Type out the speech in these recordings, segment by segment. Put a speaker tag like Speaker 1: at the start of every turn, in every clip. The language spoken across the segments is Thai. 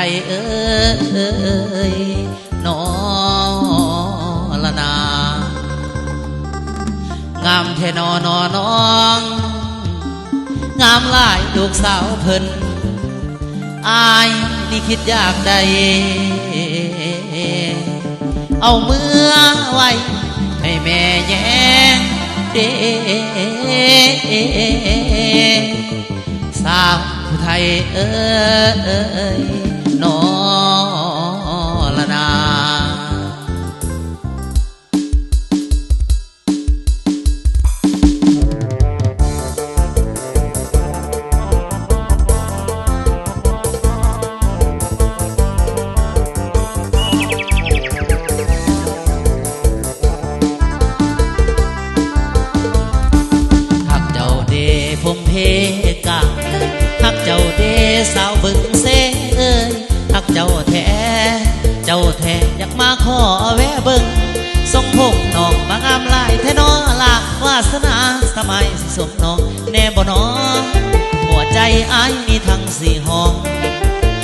Speaker 1: ยเอ้ยนอละนางามแท่นอนอน้องงามหลายลูกสาวเพิ่นอายนี่คิดอยากได้เอาเมื่อไว้ให้แม่แย้งเด้สาวผู้ไทยเอ้ยนอละนาผมเพกะฮักเจ้าเดสาวบึงเซเอ้ยฮักเจ้าแท้เจ้าแท้อยากมาขอแวะเบิ่งทรงผมน้องมางามลายแท้นอลาวาสนาสมัยสิสมน้องแน่บ่น้องหัวใจอ้ายมีทั้งสี่ห้อง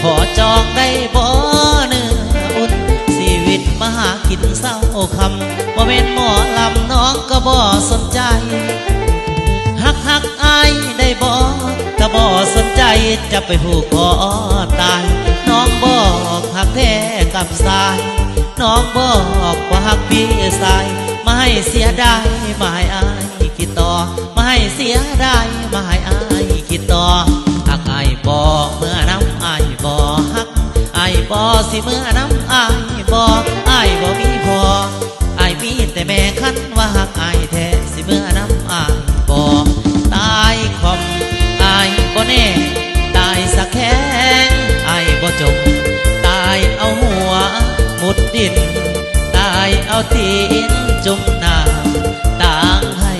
Speaker 1: ขอจองได้บ่เนื้ออุ่นชีวิตมาหากินเศร้าคำบ่แม่นหมอลำน้องก็บ่สนใจฮักอายได้บอกก็บ่สนใจจะไปผูกคอตายน้องบอกฮักแท้กับสายน้องบอกว่าฮักพี่สายมาให้เสียดายมาให้อายคิดต่อมาให้เสียดายมาให้อายคิดต่อฮักอายบอกเมื่อน้ำอายบอกฮักอายบอกสิเมื่อน้ำอายบอกอายบอกมีพออายมีแต่แม่คันว่าฮักอายแท้สิเมื่อน้ำอายบอกตายคอมอายบ่แน่ตายสักแข้งอายบ่จมตายเอาหัวมุดดินตายเอาตีนจุ่มน้ำต่างให้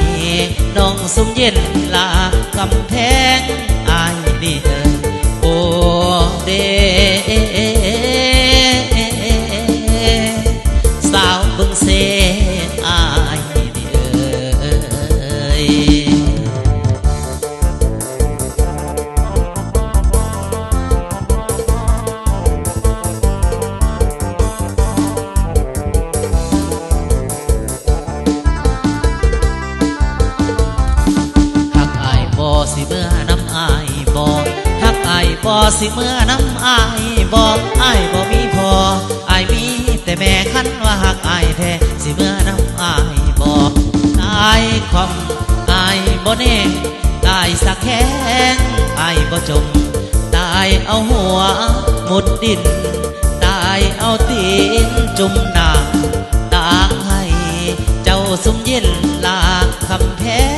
Speaker 1: น้องสุ่มเย็นลากำแพงอายนี่เอ้ยโอเดสาวบึงเซอายนี่เอ้ยสิเมื่อน้ำอายบอกฮักอายบอสิเมื่อน้ำอายบอกอายบอมีพออายมีแต่แม่คันว่าฮักอายแท้สิเมื่อน้ำอายบอกตายคอมอายบ่แน่ตายสักแข้งอายบ่จมตายเอาหัวมุดดินตายเอาตีนจุ่มน้ำตากให้เจ้าสุ่มเย็นลาคำแพ้